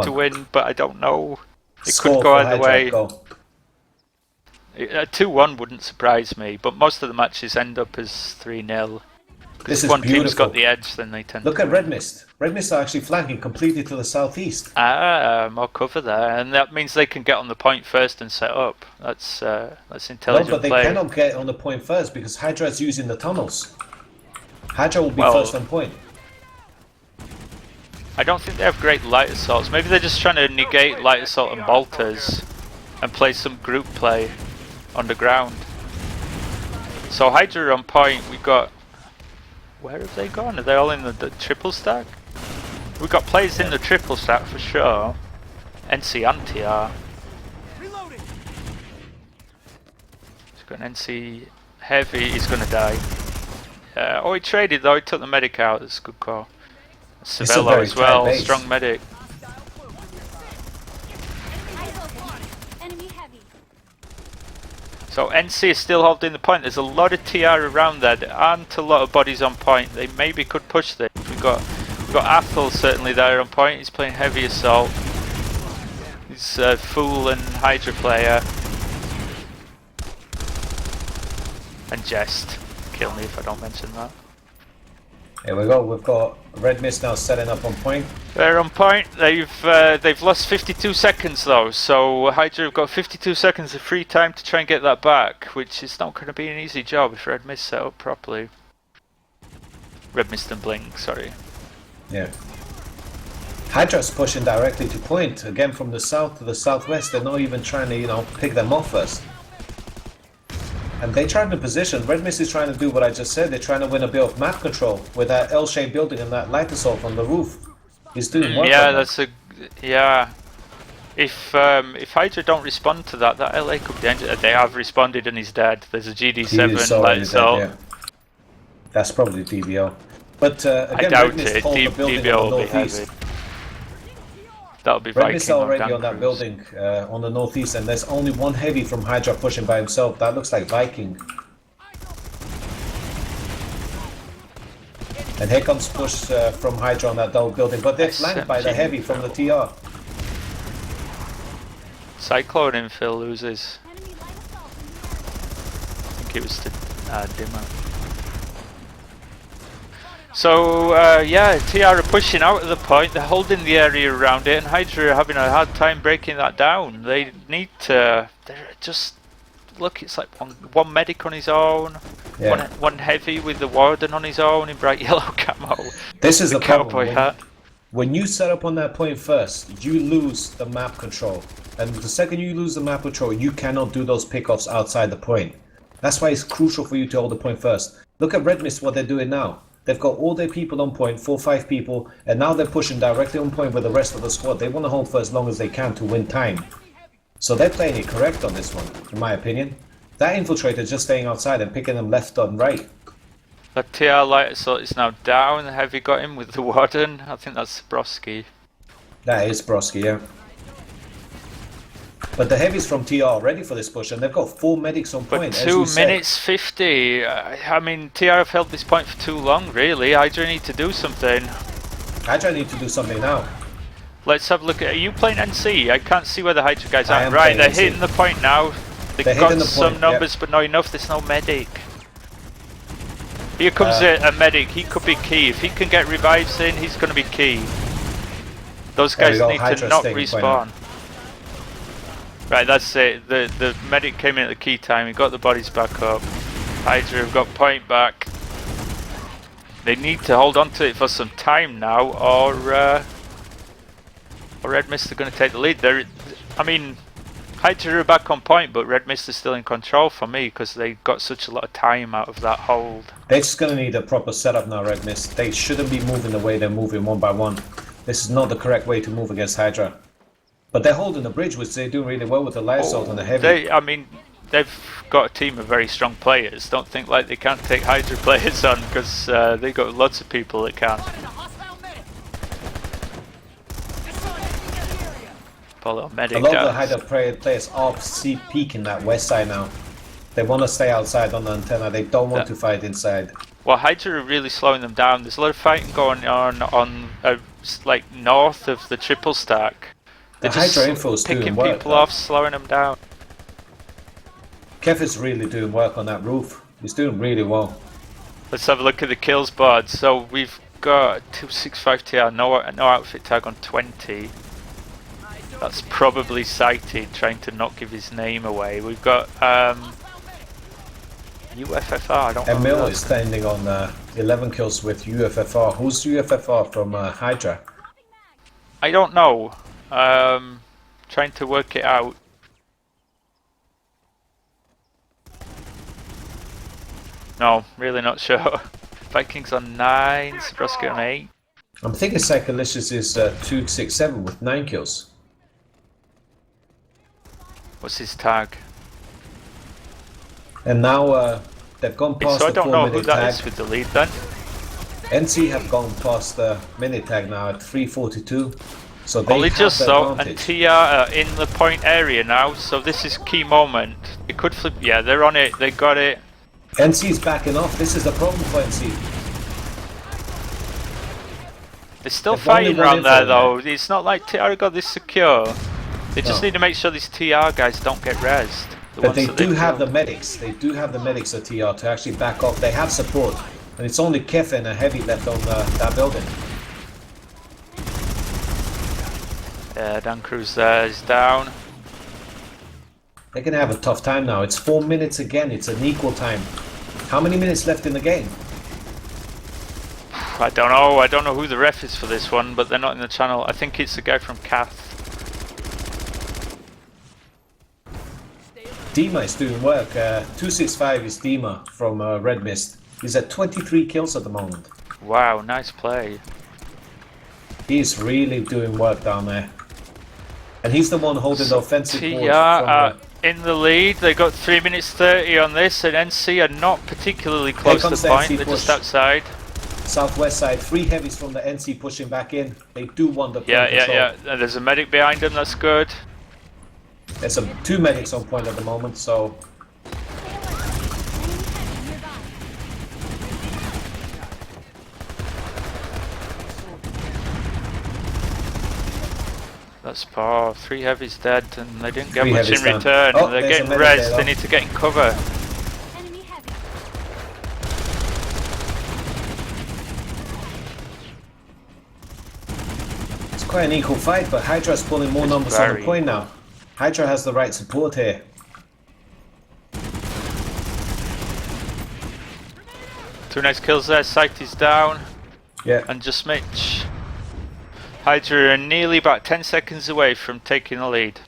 to win, but I don't know. It Score could go for either Hydra, way. go. A 2-1 wouldn't surprise me, but most of the matches end up as 3-0. Because This if is one team's beautiful. got the edge, then they tend Look to at win. Red Mist. Red Mist are actually flanking completely to the southeast. More cover there, and that means they can get on the point first and set up. That's intelligent No, but they play. cannot get on the point first because Hydra is using the tunnels. Hydra will be Well, first on point. I don't think they have great light assaults. Maybe they're just trying to negate light assault and bolters and play some group play underground. So Hydra on point. We got. Where have they gone? Are they all in the triple stack? We've got players in the triple stack for sure. NC and TR. He's got an NC heavy. He's gonna die. Oh, he traded though. He took the medic out. That's a good call. Civello as well. Strong medic. So NC is still holding the point. There's a lot of TR around there. There aren't a lot of bodies on point. They maybe could push this. We've got Athel certainly there on point. He's playing heavy assault. He's a Fool and Hydra player. And Jest. Kill me if I don't mention that. Here we go. We've got Red Mist now setting up on point. They're on point. They've lost 52 seconds though, so Hydra have got 52 seconds of free time to try and get that back, which is not going to be an easy job if Red Mist set up properly. Red Mist and Blink, sorry. Yeah. Hydra's pushing directly to point again from the south to the southwest. They're not even trying to, pick them off first. And they're trying to position. Red Mist is trying to do what I just said. They're trying to win a bit of map control with that L-shaped building and that light assault on the roof. He's doing work. Yeah, If Hydra don't respond to that LA could be dangerous. They have responded and he's dead. There's a GD7 light assault. Yeah. That's probably DBO. But again, I doubt Red Mist it. hold the building DBO on the will be northeast. heavy. That'll be Red Viking Mist already on that Cruise. building on the northeast, and there's only one heavy from Hydra pushing by himself. That looks like Viking. And here comes push from Hydra on that double building, but they're flanked by the heavy from the TR. Cyclone infill loses. I think it was to Dimmer. So yeah, TR are pushing out of the point. They're holding the area around it, and Hydra are having a hard time breaking that down. They need to. They're just look. It's like one medic on his own, one heavy with the warden on his own in bright yellow camo. This is the cowboy hat. When you set up on that point first, you lose the map control. And the second you lose the map control, you cannot do those pickoffs outside the point. That's why it's crucial for you to hold the point first. Look at Red Mist, what they're doing now. They've got all their people on point, 4 or 5 people, and now they're pushing directly on point with the rest of the squad. They want to hold for as long as they can to win time. So they're playing it correct on this one, in my opinion. That infiltrator just staying outside and picking them left and right. The TR light assault is now down. The heavy got him with the warden. I think that's Broski. That is Broski, yeah. But the heavies from TR are ready for this push, and they've got 4 medics on point. But 2 minutes 50. I mean, TR have held this point for too long, really. Hydra need to do something. Hydra need to do something now. Let's have a look at. Are you playing NC? I can't see where the Hydra guys are. Right, they're NC. hitting the point now. They've got some numbers, but not enough. There's no medic. Here comes a medic. He could be key. If he can get revives in, he's going to be key. Those guys need to not respawn. Right, that's it. The medic came in at the key time. He got the bodies back up. Hydra have got point back. They need to hold on to it for some time now, or Red Mist are going to take the lead. Hydra are back on point, but Red Mist is still in control for me because they got such a lot of time out of that hold. They're just going to need a proper setup now, Red Mist. They shouldn't be moving the way they're moving one by one. This is not the correct way to move against Hydra. But they're holding the bridge, which they do really well with the light assault and the heavy. They've got a team of very strong players. Don't think like they can't take Hydra players on because they've got lots of people that can. Follow medic. A lot of the Hydra players are peeking that west side now. They want to stay outside on the antenna. They don't want to fight inside. Well, Hydra are really slowing them down. There's a lot of fighting going on like north of the triple stack. The They're just Hydra info's picking doing work, people though. off, slowing them down. Kev is really doing work on that roof. He's doing really well. Let's have a look at the kills board. So we've got 265 TR, no outfit tag on 20. That's probably sighted, trying to not give his name away. We've got UFFR, I don't know. Emil is standing on 11 kills with UFFR. Who's UFFR from Hydra? I don't know. Trying to work it out. No, really not sure. Vikings on 9, Sabrowski on 8. I'm thinking Psycholicious is 267 with 9 kills. What's his tag? And now they've gone past So I the don't know who 4-minute that tag. is with the lead then. NC have gone past the minute tag now at 3:42. So they Only have just the so, and advantage. TR are in the point area now, so this is key moment. It could flip, yeah, they're on it, they got it. NC's backing off. This is the problem for NC. They're still They've only fighting won around there info, though. It's not like TR got this secure. They just No. need to make sure these TR guys don't get rezzed. But they do have the medics. They do have the medics at TR to actually back off. They have support. And it's only Kef and a heavy left on that building. Yeah, Dan Cruz there is down. They're going to have a tough time now. It's 4 minutes again. It's an equal time. How many minutes left in the game? I don't know who the ref is for this one, but they're not in the channel. I think it's the guy from Cath. Dima is doing work. 265 is Dima from Red Mist. He's at 23 kills at the moment. Wow, nice play. He's really doing work down there. And he's the one holding the offensive board TR from are in the lead. They got 3 minutes 30 on this, and NC are not particularly close to comes the the point. NC They're push. just outside. southwest side. 3 heavies from the NC pushing back in. They do want the point Yeah, control. yeah. There's a medic behind them. That's good. There's 2 medics on point at the moment, so That's par. 3 heavies dead, and they didn't get 3 much in heavies down. return. Oh, They're there's a getting medic res. there, They though. need to get in cover. Enemy heavy. it's quite an equal fight, but Hydra's pulling more It's numbers on the very point now. Hydra has the right support here. Two nice kills there. Sight is down. Yeah. And just Mitch. Hydra are nearly about 10 seconds away from taking the lead.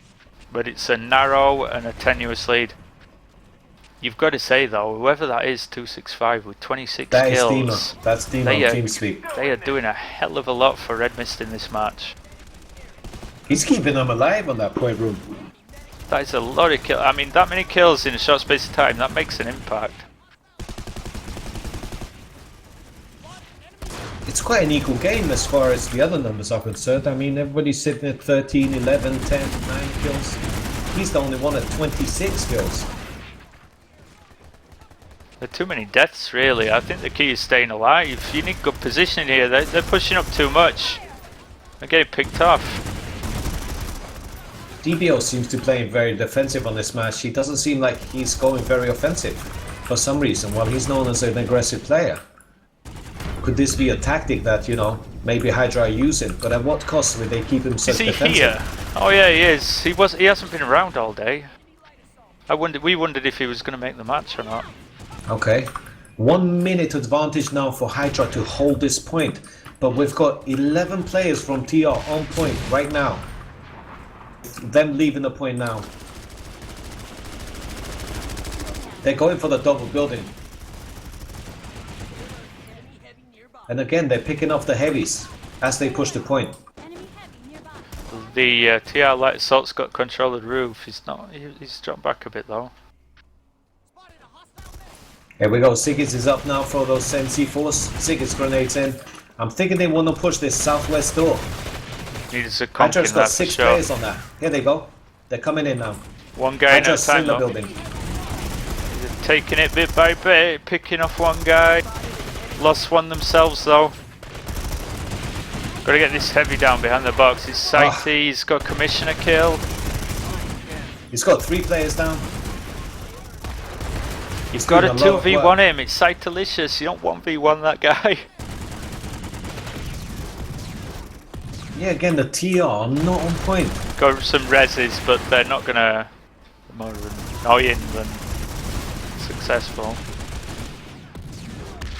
But it's a narrow and a tenuous lead. You've got to say though, whoever that is, 265 with 26 That is kills. Dima. That's Dima They on are- TeamSpeak. They are doing a hell of a lot for Red Mist in this match. He's keeping them alive on that point room. That is a lot of kills. I mean, that many kills in a short space of time, that makes an impact. It's quite an equal game as far as the other numbers are concerned. I mean, everybody's sitting at 13, 11, 10, 9 kills. He's the only one at 26 kills. There are too many deaths, really. I think the key is staying alive. You need good positioning here. They're pushing up too much. They're getting picked off. DBO seems to play very defensive on this match. He doesn't seem like he's going very offensive for some reason, while he's known as an aggressive player. Could this be a tactic that, maybe Hydra are using? But at what cost would they keep him so Is he defensive? here? Oh yeah, he is. He hasn't been around all day. We wondered if he was going to make the match or not. Okay. 1 minute advantage now for Hydra to hold this point. But we've got 11 players from TR on point right now. Them leaving the point now. They're going for the double building. And again, they're picking off the heavies as they push the point. Enemy heavy nearby. The TR light assault's got control of the roof. He's dropped back a bit though. Here we go. Sigurds is up now for those C4s. Sigurds grenades in. I'm thinking they want to push this southwest door. Needs a conk in Hydra's that got for 6 sure. players on that. Here they go. They're coming in now. One guy in at a Hydra's in time the though. building. They're taking it bit by bit, picking off one guy. Lost one themselves though. Gotta get this heavy down behind the box. He's sighty, he's got commissioner kill. He's got 3 players down. You've got to 2v1 him, it's sightalicious, you don't 1v1 that guy. Yeah, again, the TR are not on point. Got some reses, but they're not gonna... more annoying than successful.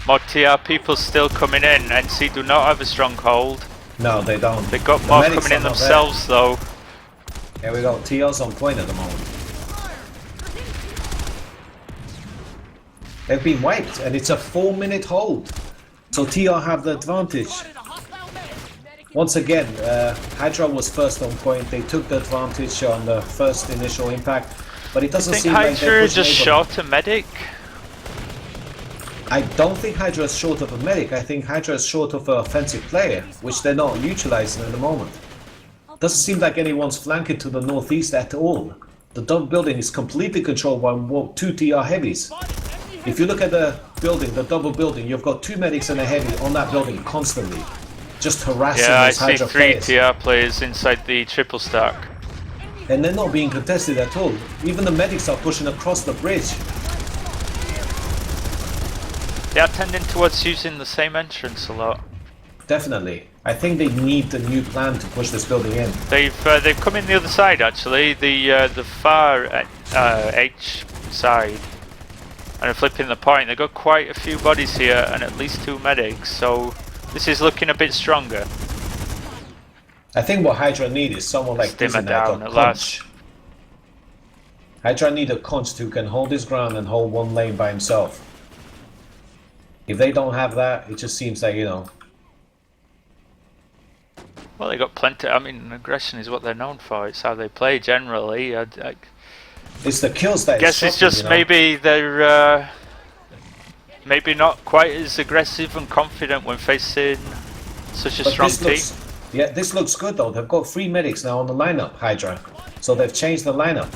More TR people still coming in. NC do not have a stronghold. No, they don't. They've got more coming in themselves though. Here we go, TR's on point at the moment. They've been wiped, and it's a 4-minute hold. So TR have the advantage. Once again, Hydra was first on point. They took the advantage on the first initial impact, but it doesn't seem like Hydra is just short a medic. I don't think Hydra is short of a medic. I think Hydra is short of an offensive player, which they're not utilizing at the moment. Doesn't seem like anyone's flanking to the northeast at all. The double building is completely controlled by 2 TR heavies. If you look at the building, the double building, you've got 2 medics and a heavy on that building constantly. Just harassing those Hydra players. Yeah, I see 3 TR players inside the triple stack. And they're not being contested at all. Even the medics are pushing across the bridge. They are tending towards using the same entrance a lot. Definitely. I think they need a new plan to push this building in. They've come in the other side actually, the far H side, and are flipping the point. They've got quite a few bodies here and at least 2 medics, so this is looking a bit stronger. I think what Hydra need is someone like Stimmer down at Conch. last. Hydra need a Conch who can hold his ground and hold 1 lane by himself. If they don't have that, it just seems like, you know. Well, they got plenty. I mean, aggression is what they're known for. It's how they play generally. It's the kills that. Guess it's just maybe they're maybe not quite as aggressive and confident when facing such a strong team. Yeah, this looks good though. They've got 3 medics now on the lineup, Hydra. So they've changed the lineup.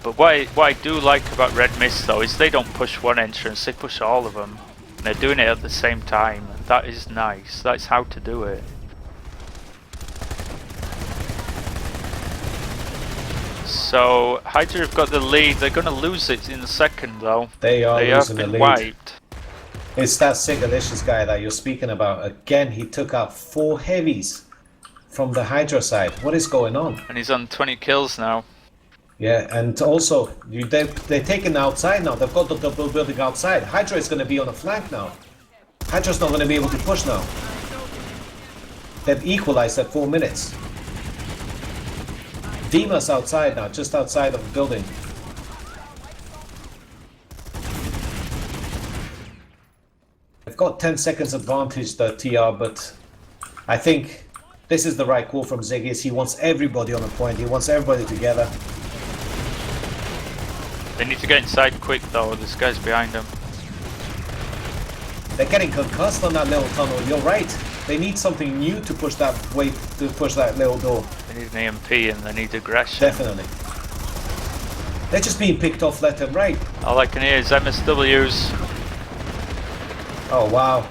But what I do like about Red Mist though is they don't push one entrance, they push all of them. And they're doing it at the same time. That is nice. That's how to do it. So Hydra have got the lead. They're going to lose it in the second though. They have been wiped. It's that Sigalicious guy that you're speaking about. Again, he took out 4 heavies from the Hydra side. What is going on? And he's on 20 kills now. Yeah, and also, they're taking outside now. They've got the double building outside. Hydra is going to be on a flank now. Hydra's not going to be able to push now. They've equalized at 4 minutes. Dima's outside now, just outside of the building. They've got 10 seconds advantage, the TR, but I think this is the right call from Ziggy's. He wants everybody on a point. He wants everybody together. They need to get inside quick though, this guy's behind them. They're getting concussed on that little tunnel, you're right. They need something new to push that way, to push that little door. They need an EMP and they need aggression. Definitely. They're just being picked off left and right. All I can hear is MSWs. Oh wow.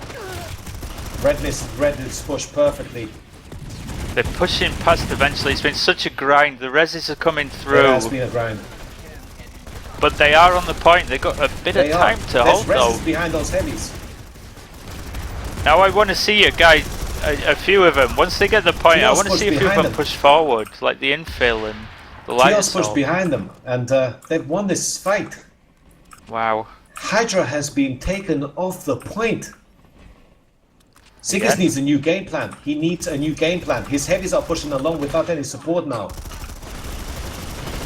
Red is pushed perfectly. They're pushing past eventually, it's been such a grind, the reses are coming through. It has been a grind. But they are on the point, they've got a bit of time to hold though. There's behind those heavies. Now I want to see a guy, a few of them, once they get the point, I want to see a few of them push forward, like the infill and the light assault. pushed behind them, and they've won this fight. Wow. Hydra has been taken off the point. Siggers needs a new game plan. He needs a new game plan. His heavies are pushing along without any support now.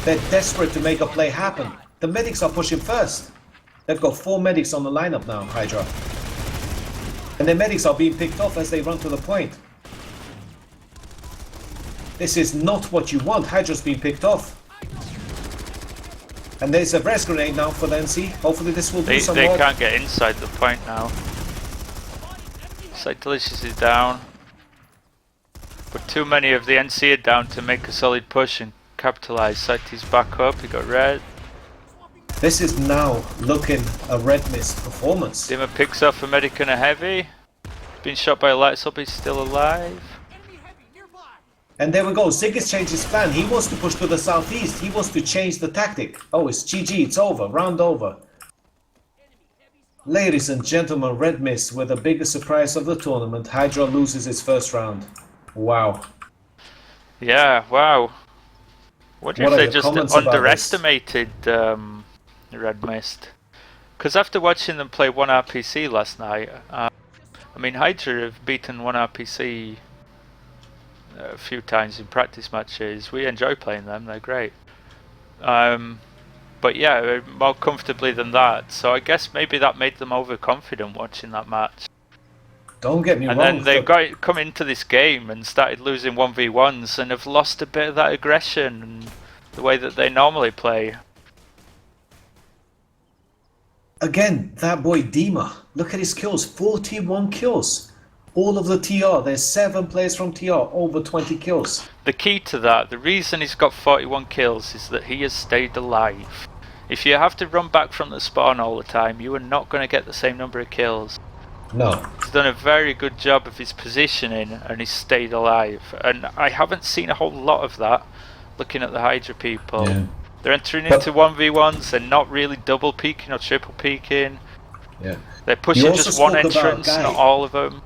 They're desperate to make a play happen. The medics are pushing first. They've got 4 medics on the lineup now, Hydra. And the medics are being picked off as they run to the point. This is not what you want. Hydra's being picked off. And there's a res grenade now for the NC. Hopefully this will do some work. They can't get inside the point now. Delicious is down. But too many of the NC are down to make a solid push and capitalise. Sati's back up, he got red. This is now looking a Red Mist performance. Dimmer picks off a medic and a heavy. Been shot by a light sub, he's still alive. And there we go, Zig has changed his plan. He wants to push to the southeast. He wants to change the tactic. Oh, it's GG, it's over, round over. Ladies and gentlemen, Red Mist with the biggest surprise of the tournament. Hydra loses its first round. Wow. Yeah, wow. Wonder What if are they the just comments about underestimated Red Mist. Because after watching them play 1RPC last night, I mean, Hydra have beaten 1RPC a few times in practice matches. We enjoy playing them, they're great. But yeah, more comfortably than that. So I guess maybe that made them overconfident watching that match. Don't get me wrong. And then they come into this game and started losing 1v1s and have lost a bit of that aggression and the way that they normally play. Again, that boy Dima. Look at his kills, 41 kills. All of the TR, there's 7 players from TR, over 20 kills. The key to that, the reason he's got 41 kills is that he has stayed alive. If you have to run back from the spawn all the time, you are not going to get the same number of kills. No. He's done a very good job of his positioning and he's stayed alive. And I haven't seen a whole lot of that looking at the Hydra people. Yeah. They're entering into 1v1s, they're not really double peeking or triple peeking. Yeah. They're pushing just one entrance, not all of them.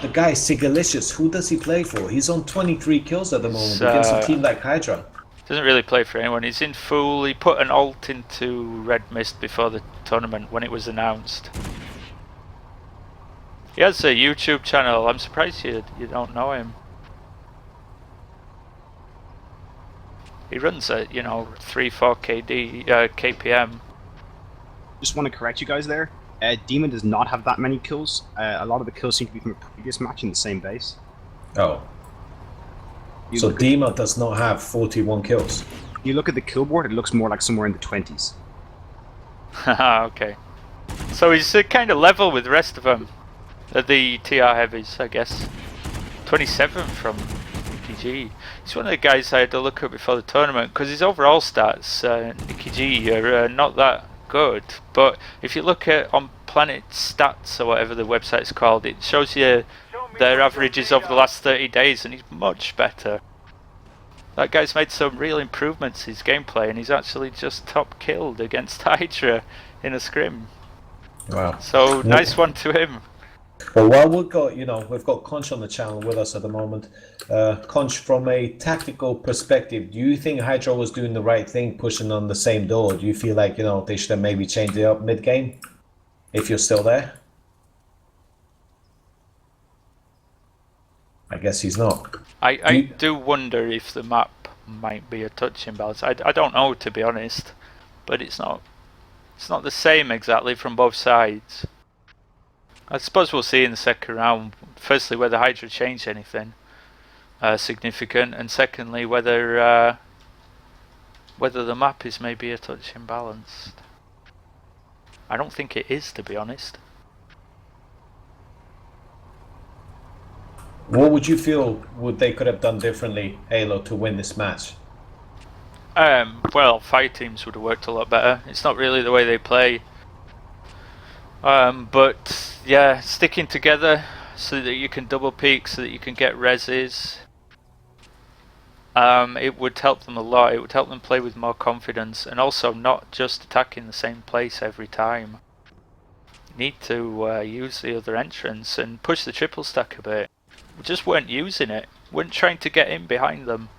The guy Sigalicious, who does he play for? He's on 23 kills at the moment against a team like Hydra. Doesn't really play for anyone. He's in full. He put an ult into Red Mist before the tournament when it was announced. He has a YouTube channel. I'm surprised you don't know him. He runs at 3-4 KPM. Just want to correct you guys there. Demon does not have that many kills. A lot of the kills seem to be from a previous match in the same base. Oh. So Dima does not have 41 kills. You look at the kill board, it looks more like somewhere in the 20s. Haha, okay. So he's kind of level with the rest of them. The TR heavies, I guess. 27 from Nikki G. He's one of the guys I had to look at before the tournament because his overall stats, Nikki G, are not that good. But if you look at on Planet Stats or whatever the website's called, it shows you their averages over the last 30 days and he's much better. That guy's made some real improvements in his gameplay and he's actually just top killed against Hydra in a scrim. Wow. So nice one to him. Well, while we've got Conch on the channel with us at the moment. Conch, from a tactical perspective, do you think Hydra was doing the right thing pushing on the same door? Do you feel like, they should have maybe changed it up mid-game? If you're still there? I guess he's not. I do wonder if the map might be a touch imbalance. I don't know, to be honest. But it's not the same exactly from both sides. I suppose we'll see in the second round, firstly whether Hydra changed anything significant, and secondly whether the map is maybe a touch imbalanced. I don't think it is, to be honest. What would you feel they could have done differently, Halo, to win this match? Well, fire teams would have worked a lot better. It's not really the way they play. But yeah, sticking together so that you can double peek, so that you can get reses. It would help them a lot. It would help them play with more confidence and also not just attacking the same place every time. You need to use the other entrance and push the triple stack a bit. We just weren't using it. Weren't trying to get in behind them.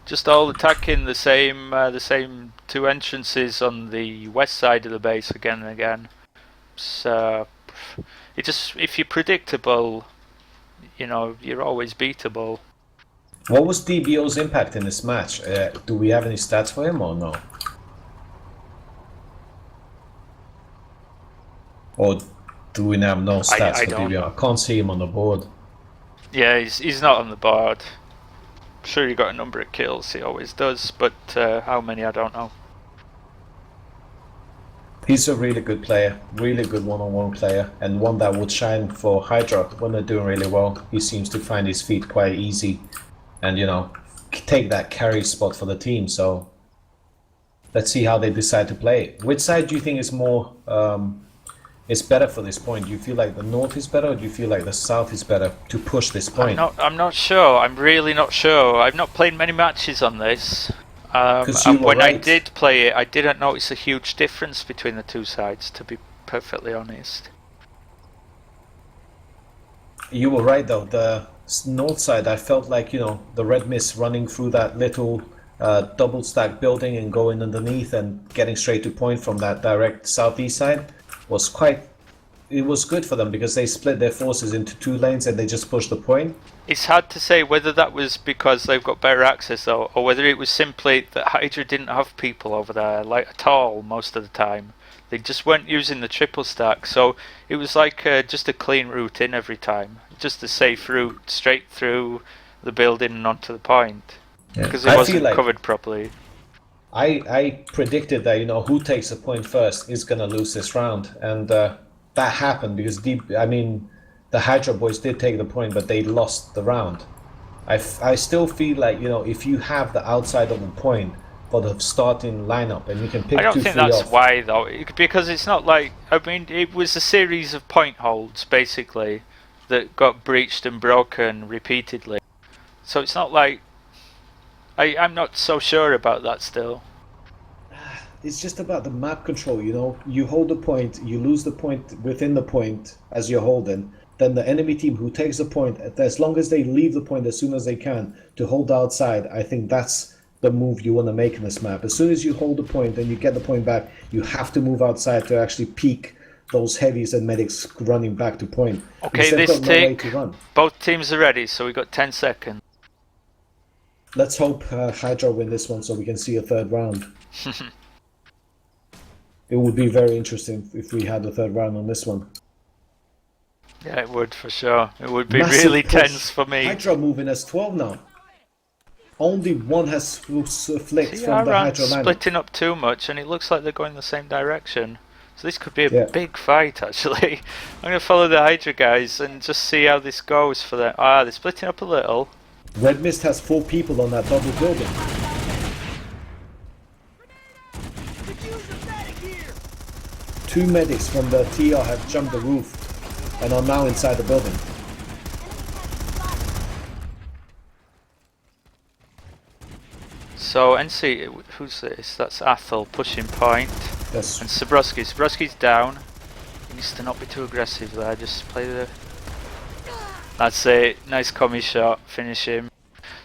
Just all attacking the same two entrances on the west side of the base again and again. So if you're predictable, you're always beatable. What was DBO's impact in this match? Do we have any stats for him or no? Or do we have no stats for DBO? I can't see him on the board. Yeah, he's not on the board. I'm sure he got a number of kills, he always does, but how many I don't know. He's a really good player, really good one-on-one player, and one that would shine for Hydra when they're doing really well. He seems to find his feet quite easy and, take that carry spot for the team. So Let's see how they decide to play. Which side do you think is more is better for this point? Do you feel like the north is better, or do you feel like the south is better to push this point? I'm not sure. I'm really not sure. I've not played many matches on this. You were when I right. did play it, I didn't notice a huge difference between the two sides, to be perfectly honest. You were right though. The north side, I felt like, you know, the red mist running through that little double stack building and going underneath and getting straight to point from that direct southeast side was quite. It was good for them because they split their forces into two lanes and they just pushed the point. It's hard to say whether that was because they've got better access though, or whether it was simply that Hydra didn't have people over there like at all most of the time. They just weren't using the triple stack, so it was like just a clean route in every time, just a safe route straight through the building and onto the point, because it wasn't covered properly. I predicted that, you know, who takes a point first is gonna lose this round, and that happened because the Hydra boys did take the point, but they lost the round. I still feel like, you know, if you have the outside of the point for the starting lineup and you can pick I don't 2, think 3 that's off. why though, because it's not like, I mean, it was a series of point holds basically that got breached and broken repeatedly. So it's not like, I'm not so sure about that still. It's just about the map control, you know. You hold the point, you lose the point within the point as you're holding. Then the enemy team who takes the point, as long as they leave the point as soon as they can to hold outside, I think that's the move you want to make in this map. As soon as you hold the point and you get the point back, you have to move outside to actually peak those heavies and medics running back to point. Okay, this take, both teams are ready, so we got 10 seconds. Let's hope Hydra win this one so we can see a third round. It would be very interesting if we had a third round on this one. Yeah, it would for sure. It would be Massive really push. tense for me. Hydra moving as 12 now. Only one has flicked See, from the aren't Hydra line. splitting up too much, and it looks like they're going the same direction. So this could be a big fight, actually. I'm going to follow the Hydra guys and just see how this goes for them. Ah, they're splitting up a little. Red Mist has 4 people on that double building. Two medics from the TR have jumped the roof and are now inside the building. So NC, who's this? That's Athel pushing point. Yes. And Sabrowski. Sabrowski's down. He needs to not be too aggressive there. Just play the. That's it. Nice commie shot. Finish him.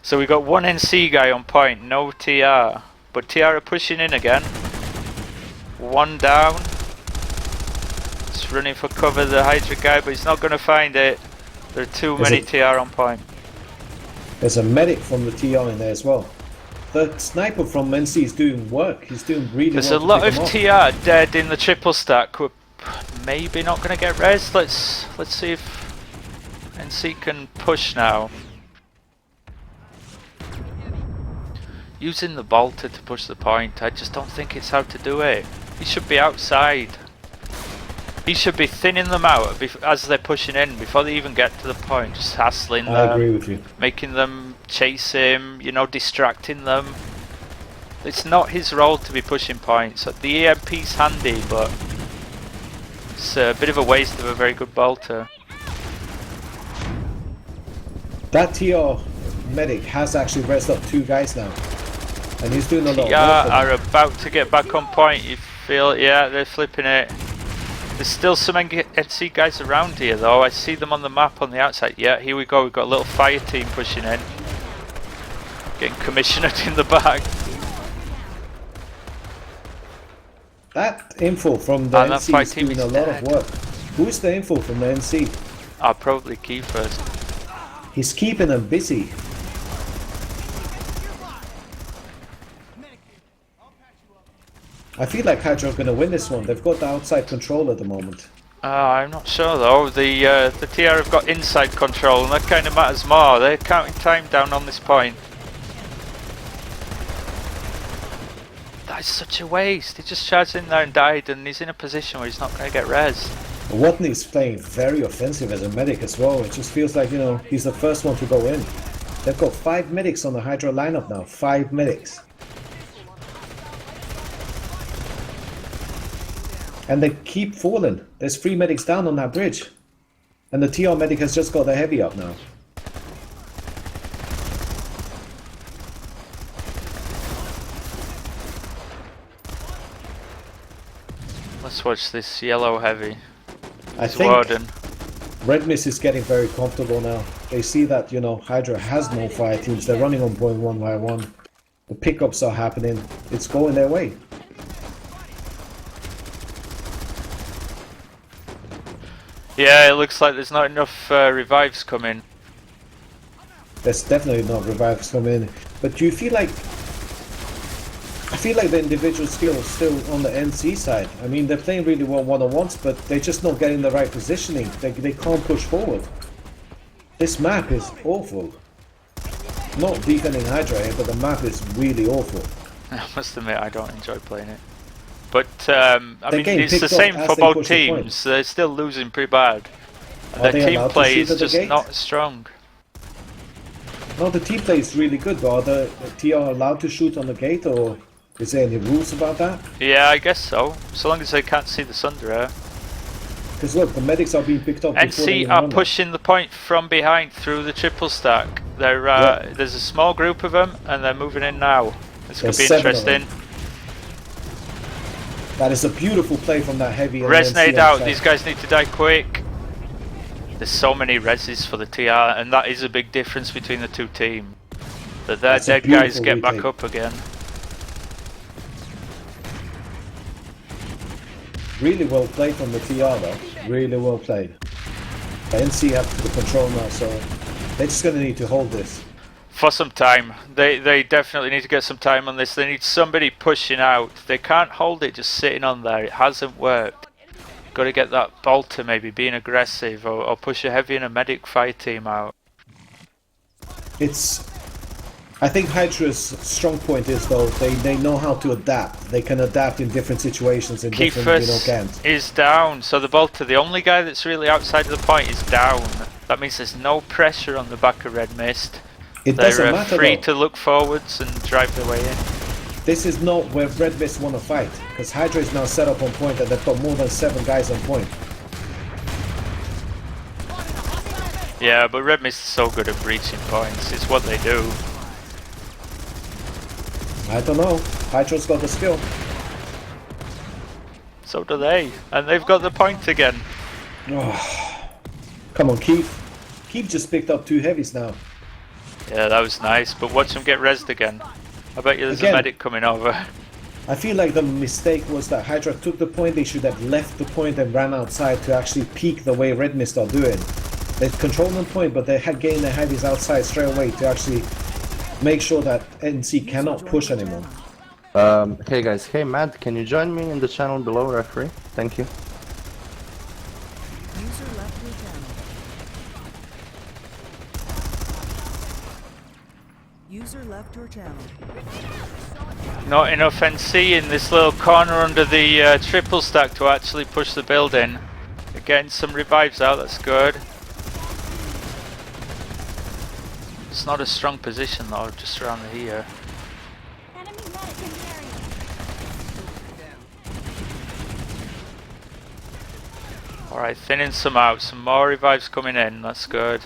So we got one NC guy on point. No TR. But TR are pushing in again. One down. It's running for cover, the Hydra guy, but he's not going to find it. There are too many TR on point. There's a medic from the TR in there as well. The sniper from NC is doing work. He's doing really There's well. a lot of TR dead in the triple stack. We're maybe not going to get res. Let's see if NC can push now. Using the bolter to push the point, I just don't think it's how to do it. He should be outside. He should be thinning them out as they're pushing in before they even get to the point, just hassling them. I agree with you. Making them chase him, you know, distracting them. It's not his role to be pushing points. The EMP's handy, but it's a bit of a waste of a very good bolter. That TR medic has actually resed up 2 guys now. And he's doing a lot of work. TR are about to get back on point, you feel, yeah, they're flipping it. There's still some NC guys around here though. I see them on the map on the outside. Yeah, here we go. We've got a little fire team pushing in. Getting commissioned in the back. That info from the NC is doing a lot of work. Who's the info from the NC? I'll probably key first. He's keeping them busy. I feel like Hydra are going to win this one. They've got the outside control at the moment. I'm not sure though. The TR have got inside control, and that kind of matters more. They're counting time down on this point. That is such a waste. He just charged in there and died, and he's in a position where he's not going to get res. Watney is playing very offensive as a medic as well. It just feels like, you know, he's the first one to go in. They've got 5 medics on the Hydra lineup now. 5 medics. And they keep falling. There's 3 medics down on that bridge. And the TR medic has just got the heavy up now. Let's watch this yellow heavy. I It's think Warden. Red Mist is getting very comfortable now. They see that, you know, Hydra has no fire teams. They're running on point 1 by 1. The pickups are happening. It's going their way. Yeah, it looks like there's not enough revives coming. There's definitely not revives coming in. But do you feel like... I feel like the individual skill is still on the NC side. I mean, they're playing really well one-on-ones, but they're just not getting the right positioning. They can't push forward. This map is awful. Not defending Hydra here, but the map is really awful. I must admit, I don't enjoy playing it. But, I mean, getting it's the picked up same as for they both push the point. teams. They're still losing pretty bad. Are Their they team allowed to play shoot is at the just gate? not strong. No, the team play is really good, but are the TR allowed to shoot on the gate, or is there any rules about that? Yeah, I guess so. So long as they can't see the Sundra. Because look, the medics are being picked up before they NC even are run them. pushing the point from behind through the triple stack. They're, Yeah. There's a small group of them, and they're moving in now. This could There's be 7 of them. interesting. That is a beautiful play from that heavy. and Resonate NC out. outside. These guys need to die quick. There's so many reses for the TR, and that is a big difference between the two teams. That their That's a dead guys beautiful get back retake. up again. Really well played from the TR though. Really well played. The NC have the control now, so they're just going to need to hold this. For some time. They definitely need to get some time on this. They need somebody pushing out. They can't hold it just sitting on there. It hasn't worked. Got to get that bolter maybe being aggressive, or push a heavy and a medic fire team out. It's... I think Hydra's strong point is though, they know how to adapt. They can adapt in different situations, in different, games. is down, so the bolter, the only guy that's really outside of the point, is down. That means there's no pressure on the back of Red Mist. It doesn't They're matter free though. to look forwards and drive their way in. This is not where Red Mist want to fight, because Hydra is now set up on point and they've got more than 7 guys on point. Yeah, but Red Mist is so good at breaching points. It's what they do. I don't know. Hydra's got the skill. So do they. And they've got the point again. Come on, Keith. Keith just picked up 2 heavies now. Yeah, that was nice, but watch them get rezzed again. I bet you there's Again. a medic coming over. I feel like the mistake was that Hydra took the point. They should have left the point and ran outside to actually peek the way Red Mist are doing. They controlled the point, but they had gained their heavies outside straight away to actually make sure that NC cannot push anymore. Hey guys, hey Matt, can you join me in the channel below, referee? Thank you. User left your channel. User left your channel. Not enough NC in this little corner under the triple stack to actually push the building. They're getting some revives out, that's good. It's not a strong position though, just around here. Enemy medic in the area. Alright, thinning some out, some more revives coming in, that's good.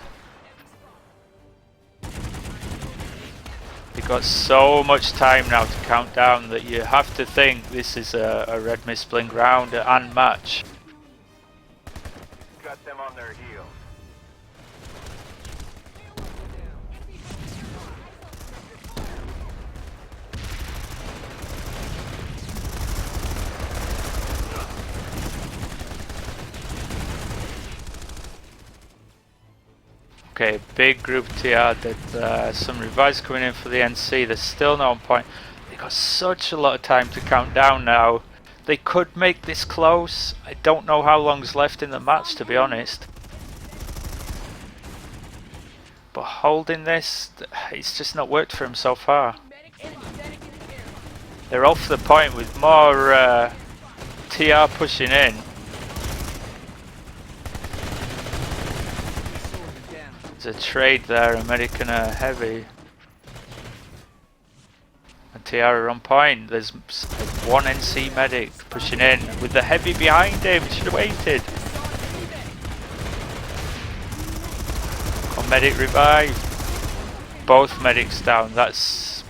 You've got so much time now to count down that you have to think this is a Red Mist Blink round and match. Got them on their heels. Okay, big group TR did some revives coming in for the NC. They're still not on point. They got such a lot of time to count down now. They could make this close. I don't know how long's left in the match, to be honest. But holding this, it's just not worked for him so far. They're off the point with more TR pushing in. There's a trade there, American heavy. And TR are on point. There's one NC medic pushing in with the heavy behind him. He should have waited. Come medic revive. Both medics down. That's.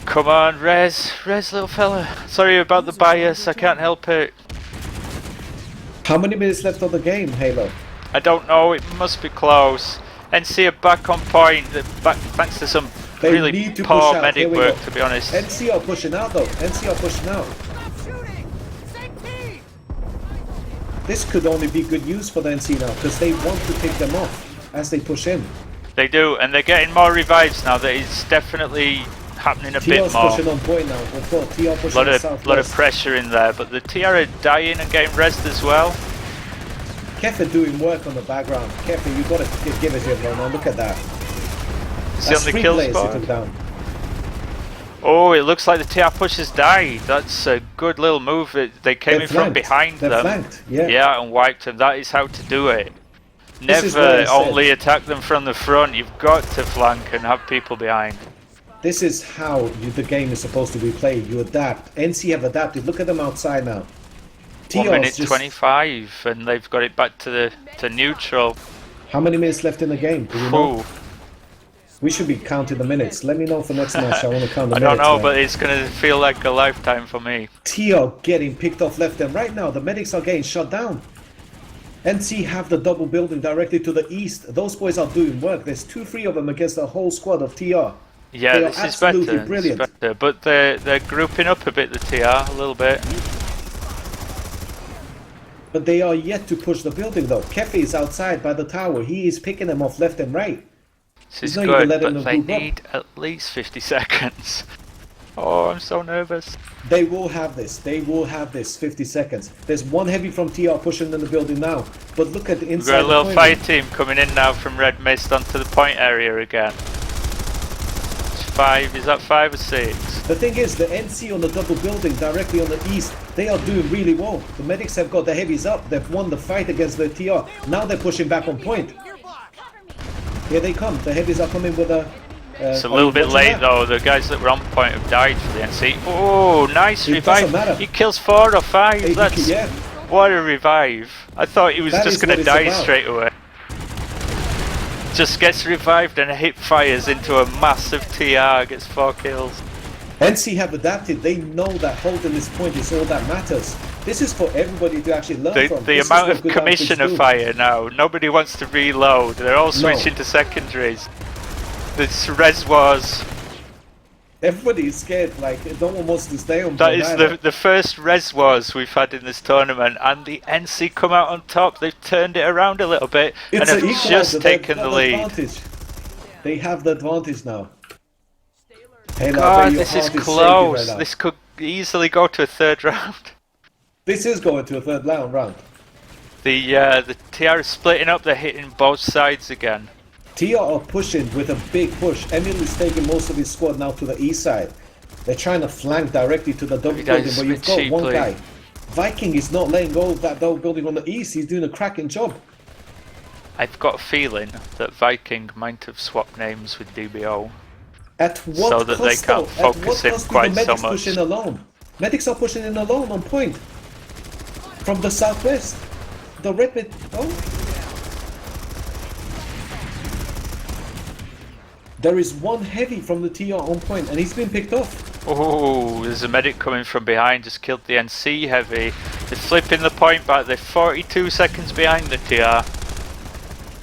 Come on, Rez, little fella. Sorry about the bias. I can't help it. How many minutes left on the game, Halo? I don't know. It must be close. NC are back on point. Thanks to some They really need to poor push out. medic Here we work, go. to be honest. NC are pushing out though. NC are pushing out. This could only be good news for the NC now because they want to pick them off as they push in. They do, and they're getting more revives now. That is definitely happening a bit TR's more. pushing on point now. We've got TR pushing Lot of southwest. pressure in there, but the TR are dying and getting rest as well. Kefa doing work on the background. Kefa, you gotta give it to him, bro. Now look at that. Is he on the three kill players he spot? took down. Oh, it looks like the TR push has died. That's a good little move. They came in from behind They're them. flanked, yeah. Yeah, and wiped them. That is how to do it. This is what Never I said. only attack them from the front. You've got to flank and have people behind. This is how the game is supposed to be played. You adapt. NC have adapted. Look at them outside now. 1 TR's minute just- 25, and they've got it back to neutral. How many minutes left in the game? Do you know? Ooh, We should be counting the minutes. Let me know for next match. I want to count the I minutes. don't know, man. but it's gonna feel like a lifetime for me. TR getting picked off left and right now. The medics are getting shut down. NC have the double building directly to the east. Those boys are doing work. There's 2-3 of them against the whole squad of TR. Yeah, They are this is better. absolutely It's brilliant. better. But they're grouping up a bit, the TR, a little bit. But they are yet to push the building though. Kefe is outside by the tower. He is picking them off left and right. This He's is not even good, letting but them they group up. need at least 50 seconds. Oh, I'm so nervous. They will have this. They will have this. 50 seconds. There's one heavy from TR pushing in the building now. But look at the We've inside. got a little the fire point. team coming in now from Red Mist onto the point area again. It's 5, is that 5 or 6? The thing is, the NC on the double building directly on the east, they are doing really well. The medics have got the heavies up. They've won the fight against the TR. Now they're pushing back on point. Here they come. The heavies are coming with a... It's a are little you bit watching late that? though. The guys that were on point have died for the NC. Oh, nice It doesn't revive. matter. He kills 4 or 5. Hey, That's yeah. what a revive. I thought he was That just is going what to it's die about. straight away. Just gets revived and hip fires into a massive TR. Gets 4 kills. NC have adapted. They know that holding this point is all that matters. This is for everybody to actually learn The from. the This is amount what of good commissioner outfits do. fire now. Nobody wants to reload. They're all switching to secondaries. This res wars. Everybody is scared. Like no one wants to stay on. That point is either. the first res wars we've had in this tournament, and the NC come out on top. They've turned it around a little bit It's and have an equalizer. just They've taken got the lead. advantage. They have the advantage now. Hey, now, God, your this is heart shaking close. right now. This could easily go to a third round. This is going to a third round. The TR is splitting up. They're hitting both sides again. TR are pushing with a big push. Emil is taking most of his squad now to the east side. They're trying to flank directly to the double He building, does but you've got one cheaply. guy. Viking is not letting go of that double building on the east. He's doing a cracking job. I've got a feeling that Viking might have swapped names with DBO. At what So that they cost, can't though? At focus what him cost do quite the so medics much. push in alone? Medics are pushing in alone on point. From the southwest. The red bit. Oh. There is one heavy from the TR on point, and he's been picked off. Oh, there's a medic coming from behind, just killed the NC heavy. They're flipping the point back, they're 42 seconds behind the TR.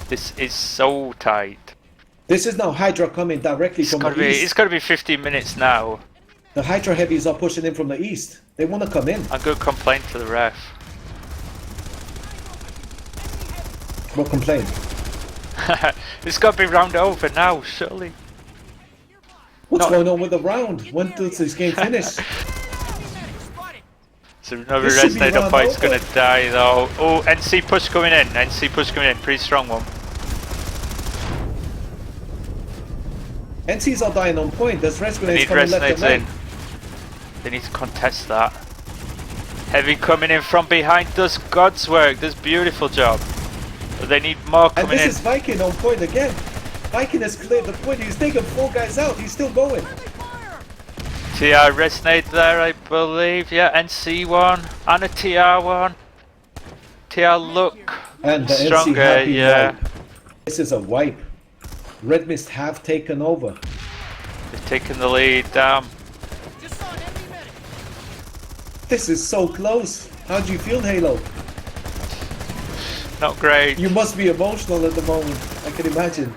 This is so tight. This is now Hydra coming directly from the east. It's gotta be 15 minutes now. The Hydra heavies are pushing in from the east. They want to come in. I'm gonna complain to the ref. What complaint? It's gotta be round over now, surely. What's No. going on with the round? When does this game finish? So another This should be resonator round point's over. gonna die though. Oh, NC push coming in. NC push coming in. Pretty strong one. NCs are dying on point. There's res They grenades need coming left and resonates right. in. They need to contest that. Heavy coming in from behind does God's work. Does beautiful job. But they need more And coming this in. is Viking on point again. Viking has cleared the point. He's taken 4 guys out. He's still going. TR resonate there, I believe. Yeah, NC1 and a TR1. TR look And the stronger, NC have been yeah. wipe. This is a wipe. Red Mist have taken over. They've taken the lead, damn. This is so close. How do you feel, Halo? Not great. You must be emotional at the moment. I can imagine.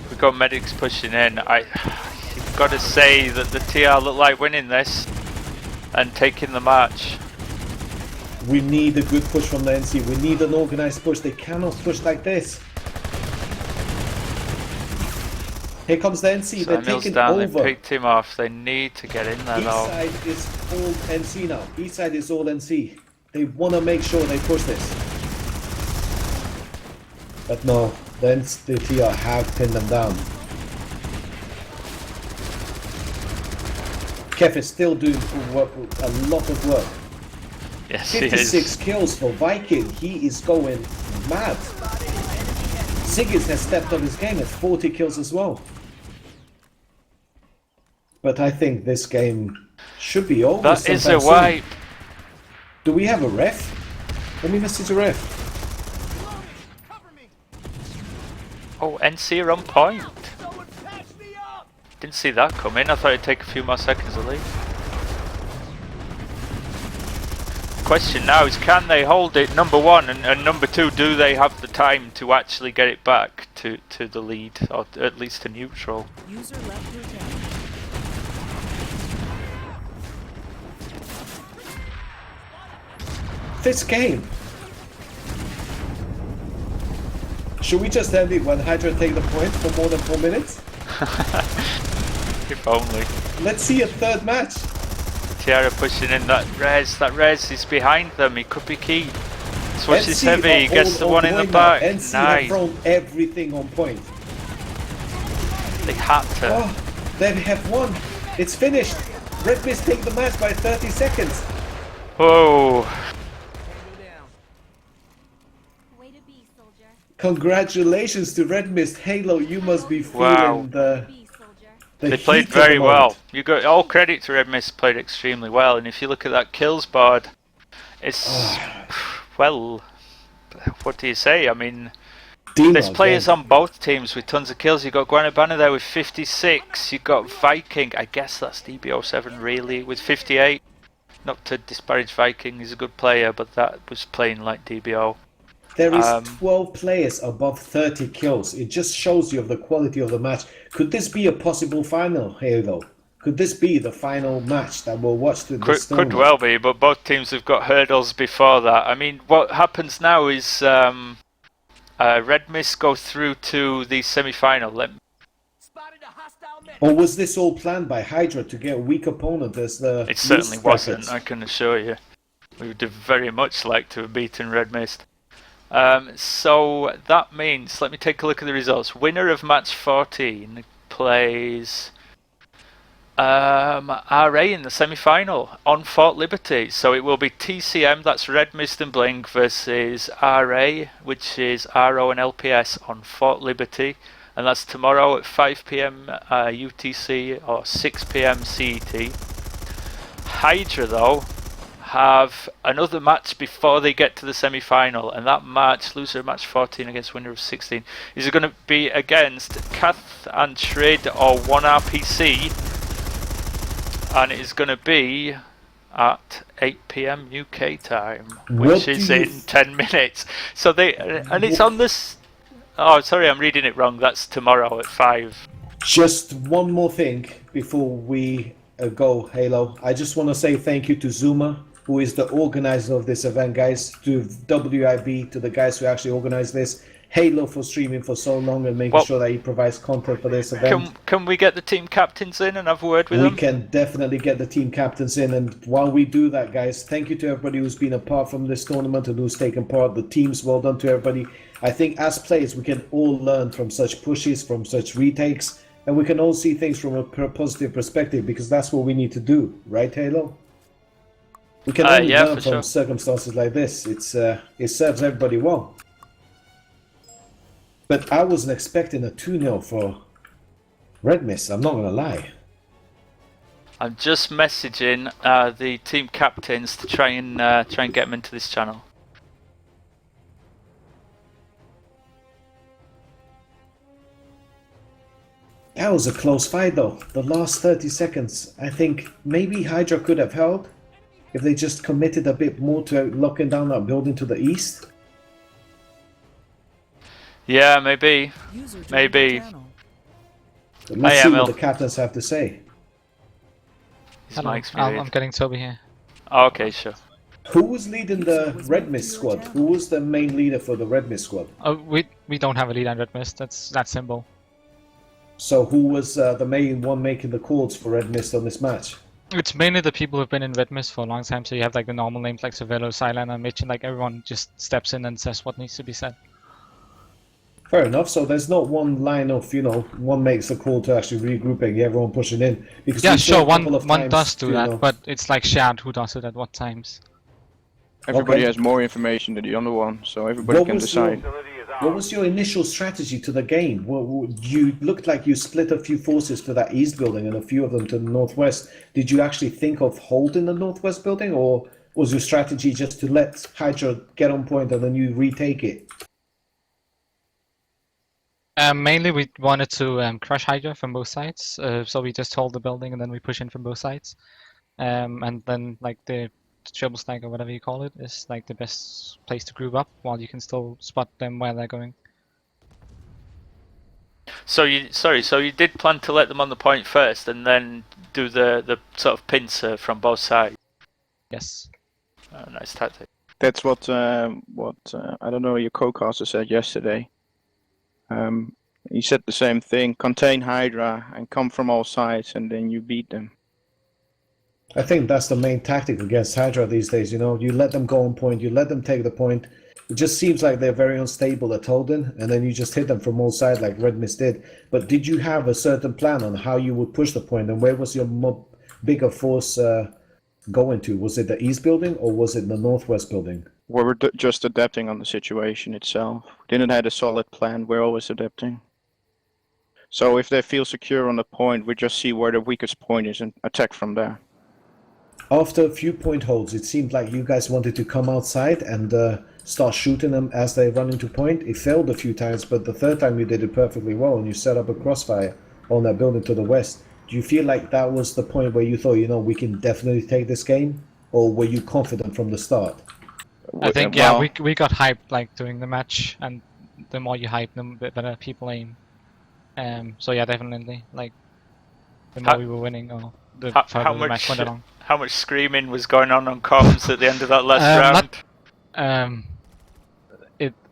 We've got medics pushing in. You've got to say that the TR look like winning this and taking the match. We need a good push from the NC. We need an organized push. They cannot push like this. Here comes the NC. They're Samuel's taking down, over. they picked him off. They need to get in there East though. side is all NC now. East side is all NC. They want to make sure they push this. But no, the TR have pinned them down. Kev is still doing work, a lot of work. Yes, he 56 is. kills for Viking. He is going mad. Sigis has stepped up his game at 40 kills as well. But I think this game should be over. That is a sometime soon. wipe. Do we have a ref? Let me message a ref. Oh, NC are on point. Didn't see that coming. I thought it'd take a few more seconds at least. Question now is, can they hold it, number one, and number two, do they have the time to actually get it back to the lead, or at least to neutral? User left your channel. This game. Should we just end it when Hydra take the point for more than 4 minutes? If only. Let's see a third match. Tiara pushing in that res is behind them, he could be key. Switch is heavy, he gets the one in the back. NC have Nice. thrown everything on point. They had to. Oh, they have won. It's finished. Red Mist take the match by 30 seconds. Whoa. Way to be, soldier. Congratulations to Red Mist. Halo, you must be feeling Wow. the Be, soldier. They heat played of very the well. moment. You got all credit to Red Mist, played extremely well, and if you look at that kills board, it's well, what do you say? I mean, Dino there's players again. on both teams with tons of kills. You've got Guanabana there with 56. You've got Viking, I guess that's DB07 really, with 58. Not to disparage Viking, he's a good player, but that was playing like DBO. There is 12 players above 30 kills. It just shows you of the quality of the match. Could this be a possible final, Halo? Could this be the final match that we'll watch through this Could tournament? well be, but both teams have got hurdles before that. I mean, what happens now is Red Mist go through to the semi-final. Or was this all planned by Hydra to get a weak opponent as the It certainly loose wasn't, brackets? I can assure you. We would have very much liked to have beaten Red Mist. So that means, let me take a look at the results. Winner of match 14 plays RA in the semi-final on Fort Liberty. So it will be TCM, that's Red Mist and Blink, versus RA, which is RO and LPS on Fort Liberty. And that's tomorrow at 5 PM UTC or 6 PM CET. Hydra, though, have another match before they get to the semi-final, and that match, loser of match 14 against winner of 16, is going to be against Kath and Shred or 1RPC, and it is going to be at 8 PM UK time, which is in 10 minutes. So they, and it's on this, oh sorry, I'm reading it wrong, that's tomorrow at 5. Just one more thing before we go, Halo. I just want to say thank you to Zuma, who is the organizer of this event, guys, to WIB, to the guys who actually organized this, Halo for streaming for so long and making sure that he provides content for this event. Can we get the team captains in and have a word with We them? can definitely get the team captains in, and while we do that, guys, thank you to everybody who's been a part from this tournament and who's taken part. The teams, well done to everybody. I think as players, we can all learn from such pushes, from such retakes, and we can all see things from a positive perspective, because that's what we need to do, right, Halo? We can only yeah, learn for from sure. circumstances like this. It serves everybody well. But I wasn't expecting a 2-0 for Red Mist, I'm not gonna lie. I'm just messaging the team captains to try and get them into this channel. That was a close fight though. The last 30 seconds, I think maybe Hydra could have held if they just committed a bit more to locking down that building to the east. Yeah, maybe. User joined Maybe. your channel. But let's Hi, see Emil. what the captains have to say. It's Hello, my experience. I'm getting Toby here. Oh, okay, sure. Who was leading the Red Mist squad? Who was the main leader for the Red Mist squad? Oh, we don't have a lead on Red Mist. That's that symbol. So who was the main one making the calls for Red Mist on this match? It's mainly the people who've been in Red Mist for a long time. So you have like the normal names like Cervello, Silent, and Mitch, and like everyone just steps in and says what needs to be said. Fair enough. So there's not one line of, one makes a call to actually regrouping, everyone pushing in. Because Yeah, we saw sure. a couple of One times, does do that, know- but it's like shared who does it at what times. Everybody Okay. has more information than the other one, so everybody What can was decide. What was your initial strategy to the game? You looked like you split a few forces to that east building and a few of them to the northwest. Did you actually think of holding the northwest building, or was your strategy just to let Hydra get on point and then you retake it? Mainly we wanted to crush Hydra from both sides, so we just hold the building and then we push in from both sides. And then like the triple stack or whatever you call it is like the best place to group up while you can still spot them where they're going. So you did plan to let them on the point first, and then do the sort of pincer from both sides. Yes. Oh, nice tactic. That's what I don't know, your co-caster said yesterday. He said the same thing: contain Hydra and come from all sides, and then you beat them. I think that's the main tactic against Hydra these days. You let them go on point, you let them take the point. It just seems like they're very unstable at holding, and then you just hit them from all sides like Red Mist did. But did you have a certain plan on how you would push the point, and where was your bigger force going to? Was it the east building or was it the northwest building? We were just adapting on the situation itself. We didn't have a solid plan. We're always adapting. So if they feel secure on the point, we just see where the weakest point is and attack from there. After a few point holds, it seemed like you guys wanted to come outside and start shooting them as they run into point. It failed a few times, but the third time you did it perfectly well and you set up a crossfire on that building to the west. Do you feel like that was the point where you thought, we can definitely take this game? Or were you confident from the start? I think we got hyped like during the match, and the more you hype them, the better people aim. So yeah, definitely like the more we were winning, or the further the match went along. How much screaming was going on comms at the end of that last round?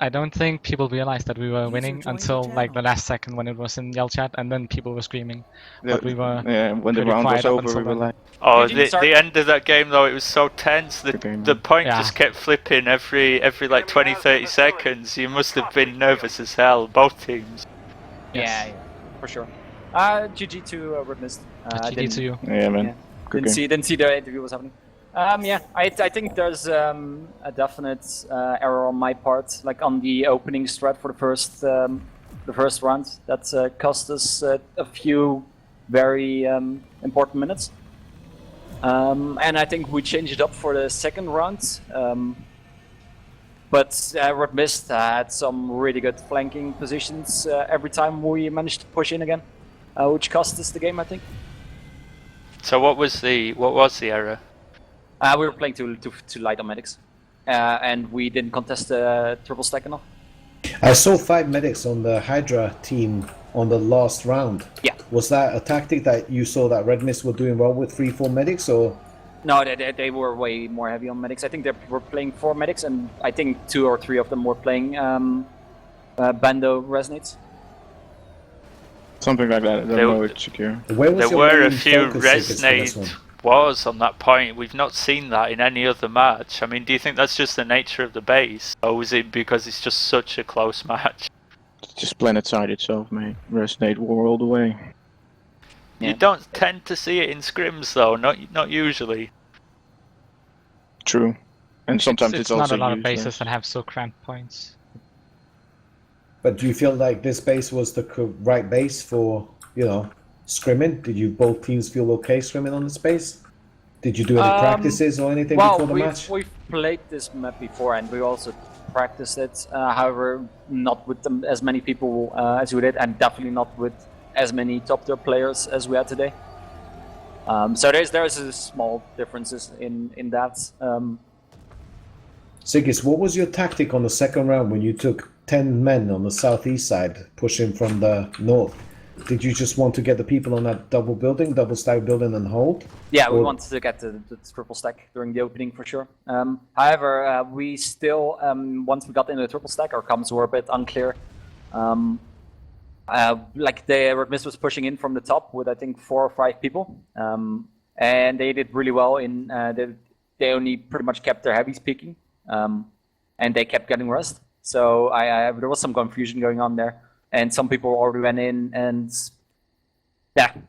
I don't think people realized that we were winning joined until your like the channel. last second when it was in yell chat, and then people were screaming. But we were when the pretty round was quiet up over, until we were then. like, Oh, You didn't start- the end of that game though, it was so tense. The point Yeah. just kept flipping every like 20-30 seconds. You must have been nervous as hell, both teams. Yeah, for sure. GG to Red Mist. GG to you. yeah, man. Yeah. Good Didn't game. see the interview was happening. Yeah, I think there's a definite error on my part, like on the opening strat for the first round. That cost us a few very important minutes. And I think we changed it up for the second round. But Red Mist had some really good flanking positions every time we managed to push in again, which cost us the game, I think. So what was the error? We were playing too light on medics, and we didn't contest the triple stack enough. I saw 5 medics on the Hydra team on the last round. Yeah. Was that a tactic that you saw that Red Mist were doing well with 3-4 medics, or? No, they were way more heavy on medics. I think they were playing 4 medics, and I think 2 or 3 of them were playing Bando resonates. Something like that. I don't know. It's secure. Where was There your were a main few focus tickets for this one? resonate wars on that point. We've not seen that in any other match. I mean, do you think that's just the nature of the base, or is it because it's just such a close match? It's just planet side itself, mate. Resonate war all the way. Yeah. You don't tend to see it in scrims though, not usually. True. And sometimes it's, also not a lot of used bases as- that have so cramped points. But do you feel like this base was the right base for, scrimming? Did you both teams feel okay scrimming on this base? Did you do any practices or anything before the match? We've played this map before and we also practiced it. However, not with as many people as we did, and definitely not with as many top tier players as we had today. So there's a small differences in that. Sigis, what was your tactic on the second round when you took 10 men on the southeast side, pushing from the north? Did you just want to get the people on that double stack building and hold? Yeah, we wanted to get the triple stack during the opening for sure. However, we still, once we got into the triple stack, our comms were a bit unclear. Like the Red Mist was pushing in from the top with I think 4 or 5 people, and they did really well. They only pretty much kept their heavies peaking, and they kept getting rust. So there was some confusion going on there. And some people already went in and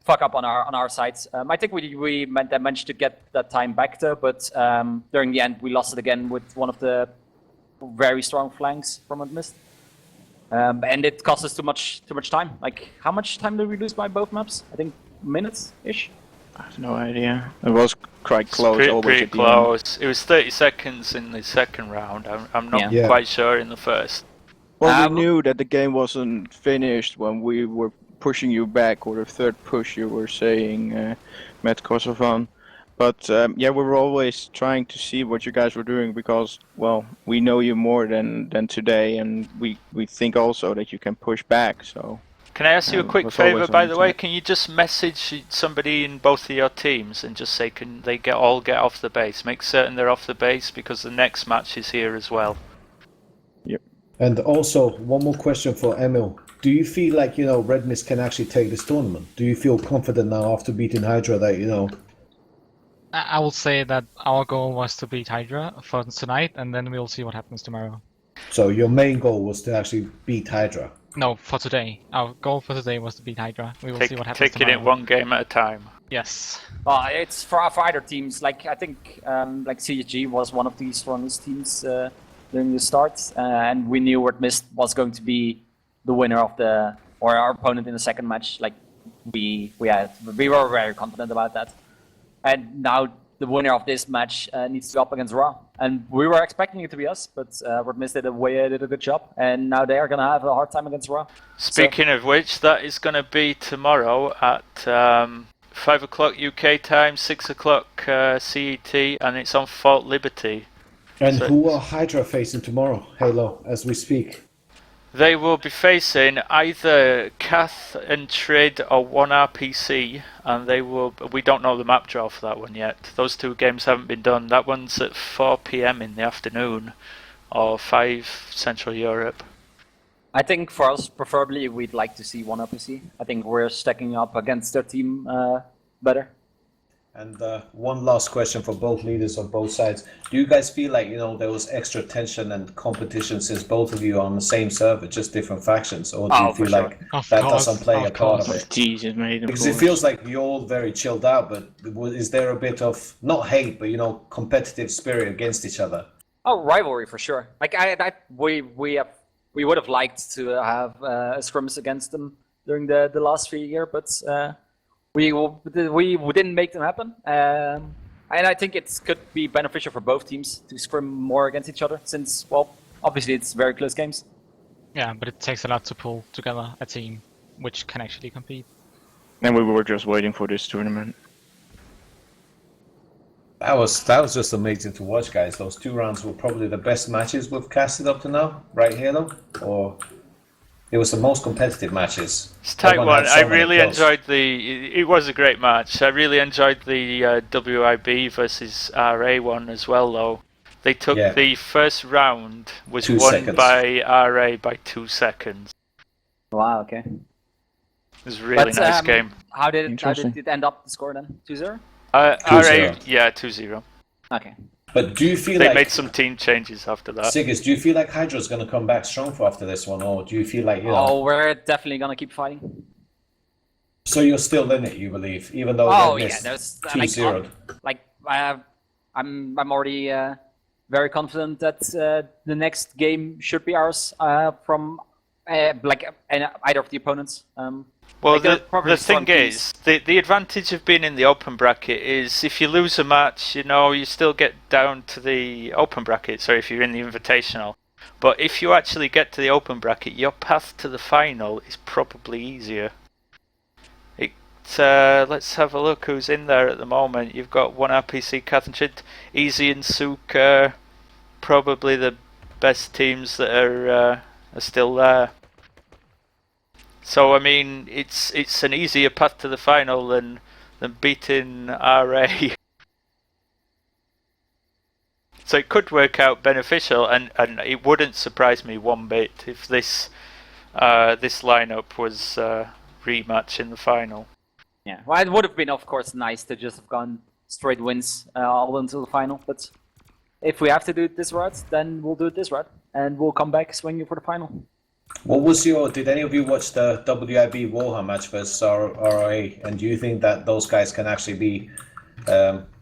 fuck up on our sides. I think we managed to get that time back though, but during the end we lost it again with one of the very strong flanks from Mist. And it cost us too much time. Like, how much time did we lose by both maps? I think minutes-ish? I have no idea. It was quite close. Pretty close. It was 30 seconds in the second round. I'm not quite sure in the first. Well, we knew that the game wasn't finished when we were pushing you back, or the third push you were saying, Matt Kosovan. But yeah, we were always trying to see what you guys were doing because, well, we know you more than today, and we think also that you can push back. So. Can I ask you a quick favor, by the way? Can you just message somebody in both of your teams and just say, can they all get off the base? Make certain they're off the base because the next match is here as well. Yep. And also, one more question for Emil. Do you feel like, Red Mist can actually take this tournament? Do you feel confident now after beating Hydra that, I will say that our goal was to beat Hydra for tonight, and then we'll see what happens tomorrow. So your main goal was to actually beat Hydra? No, for today. Our goal for today was to beat Hydra. We will see what happens tomorrow. Taking it one game at a time. Yes. It's for either teams. Like, I think like CSG was one of the strongest teams during the start, and we knew Red Mist was going to be the winner of our opponent in the second match. Like, we were very confident about that. And now the winner of this match needs to go up against Raw. And we were expecting it to be us, but Red Mist did a good job. And now they are going to have a hard time against Raw. Speaking of which, that is going to be tomorrow at 5 o'clock UK time, 6 o'clock CET, and it's on Fort Liberty. And who are Hydra facing tomorrow, Halo, as we speak? They will be facing either Cath and Trid or 1RPC, and we don't know the map draw for that one yet. Those two games haven't been done. That one's at 4 PM in the afternoon, or 5 Central Europe. I think for us, preferably, we'd like to see 1RPC. I think we're stacking up against their team better. And one last question for both leaders on both sides. Do you guys feel like, there was extra tension and competition since both of you are on the same server, just different factions? Or do you feel like that doesn't play a part of it? Jesus, mate. Because it feels like you're all very chilled out, but is there a bit of, not hate, but, competitive spirit against each other? Oh, rivalry for sure. Like, we would have liked to have a scrimmage against them during the last 3 years, but we didn't make them happen, and I think it could be beneficial for both teams to scrim more against each other, since, well, obviously it's very close games. Yeah, but it takes a lot to pull together a team which can actually compete. And we were just waiting for this tournament. That was just amazing to watch, guys. Those 2 rounds were probably the best matches we've casted up to now, right, Halo? Or it was the most competitive matches. It's tight one. I really enjoyed it was a great match. I really enjoyed the WIB versus RA one as well, though. They took the first round was won by RA by 2 seconds. Wow, okay. It was a really nice game. How did it end up the score then? 2-0? RA, 2-0. Okay. But do you feel they made some team changes after that? Sigis, do you feel like Hydra's going to come back strong for after this one, or do you feel like Oh, we're definitely going to keep fighting. So you're still in it, you believe, even though they missed 2-0. I'm already very confident that the next game should be ours from And either of the opponents. Well, like, they're the probably thing strong teams. is, the advantage of being in the open bracket is if you lose a match, you know, you still get down to the open bracket. So if you're in the Invitational. But if you actually get to the open bracket, your path to the final is probably easier. Let's have a look who's in there at the moment. You've got one RPC, Catherine, Easy and Suka, probably the best teams that are still there. So I mean, it's an easier path to the final than beating RA. So it could work out beneficial, and it wouldn't surprise me one bit if this lineup was rematch in the final. Yeah, well, it would have been, of course, nice to just have gone straight wins all until the final. But if we have to do it this route, then we'll do it this route, and we'll come back swinging for the final. What was did any of you watch the WIB Warhammer match versus RA? And do you think that those guys can actually be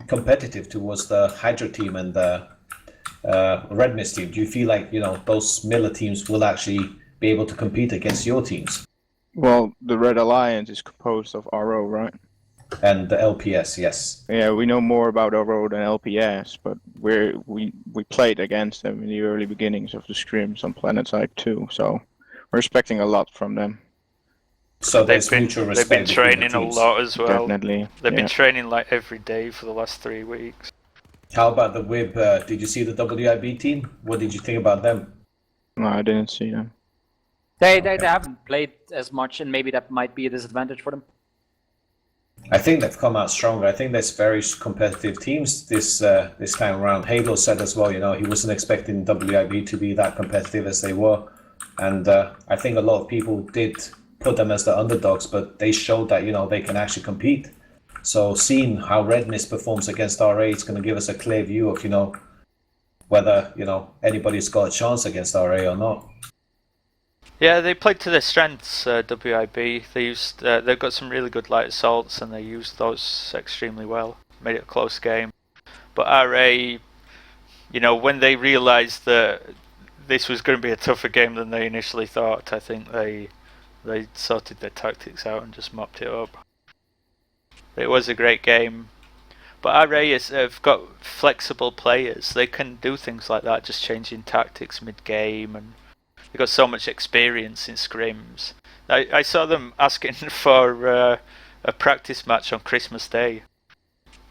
competitive towards the Hydra team and the Red Mist team? Do you feel like, you know, those Miller teams will actually be able to compete against your teams? Well, the Red Alliance is composed of RO, right? And the LPS, yes. Yeah, we know more about RO than LPS, but we played against them in the early beginnings of the scrims on PlanetSide 2, so we're expecting a lot from them. So there's mutual respect. They've been training a lot as well. Definitely. They've been training like every day for the last 3 weeks. How about the WIB? Did you see the WIB team? What did you think about them? No, I didn't see them. They haven't played as much, and maybe that might be a disadvantage for them. I think they've come out stronger. I think there's very competitive teams this time around. Halo said as well, you know, he wasn't expecting WIB to be that competitive as they were. And I think a lot of people did put them as the underdogs, but they showed that, you know, they can actually compete. So seeing how Red Mist performs against RA is going to give us a clear view of, you know, whether, you know, anybody's got a chance against RA or not. Yeah, they played to their strengths, WIB. They've got some really good light assaults, and they used those extremely well. Made it a close game. But RA, you know, when they realised that this was going to be a tougher game than they initially thought, I think they sorted their tactics out and just mopped it up. It was a great game. But RA have got flexible players. They can do things like that, just changing tactics mid-game, and they've got so much experience in scrims. I saw them asking for a practice match on Christmas Day.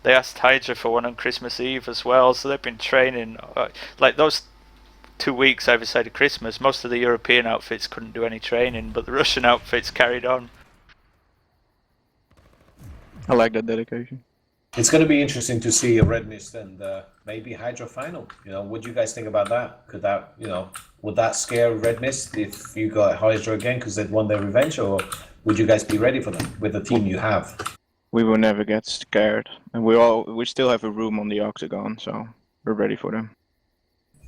They asked Hydra for one on Christmas Eve as well, so they've been training. Like those 2 weeks either side of Christmas, most of the European outfits couldn't do any training, but the Russian outfits carried on. I like that dedication. It's going to be interesting to see a Red Mist and maybe Hydra final. You know, what do you guys think about that? Could that, you know, would that scare Red Mist if you got Hydra again because they'd won their revenge, or would you guys be ready for them with the team you have? We will never get scared, and we still have a room on the Octagon, so we're ready for them.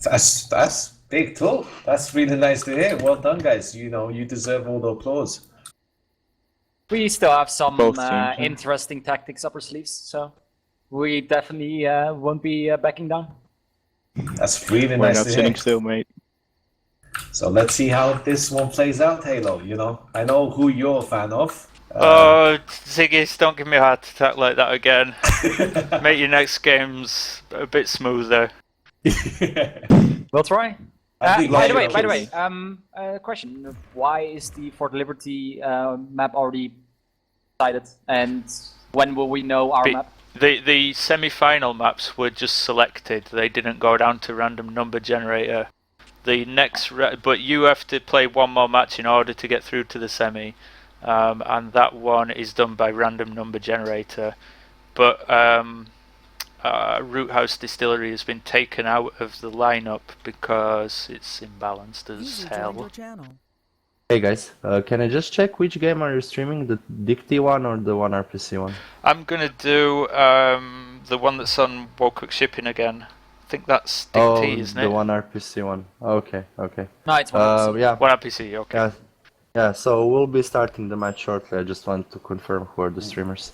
That's big talk. That's really nice to hear. Well done, guys. You know, you deserve all the applause. We still have some Both teams, yeah. interesting tactics up our sleeves, so we definitely won't be backing down. That's really We're nice not to hear. sitting still, mate. So let's see how this one plays out, Halo. You know, I know who you're a fan of. Oh, Ziggy's, don't give me a heart attack like that again. Make your next games a bit smoother. We'll try. I By the think way, question: why is the Fort Liberty map already decided, and when will we know our map? The semi-final maps were just selected. They didn't go down to random number generator. The next, but you have to play one more match in order to get through to the semi, and that one is done by random number generator. But Root House Distillery has been taken out of the lineup because it's imbalanced as User joined hell. your channel. Hey guys, can I just check which game are you streaming? The Dicty one or the 1RPC one? I'm gonna do the one that's on Wocook Shipping again. I think that's Dicty, isn't it? The 1RPC one. Okay, okay. No, it's one. Yeah. One RPC, okay. Yeah, so we'll be starting the match shortly. I just want to confirm who are the streamers.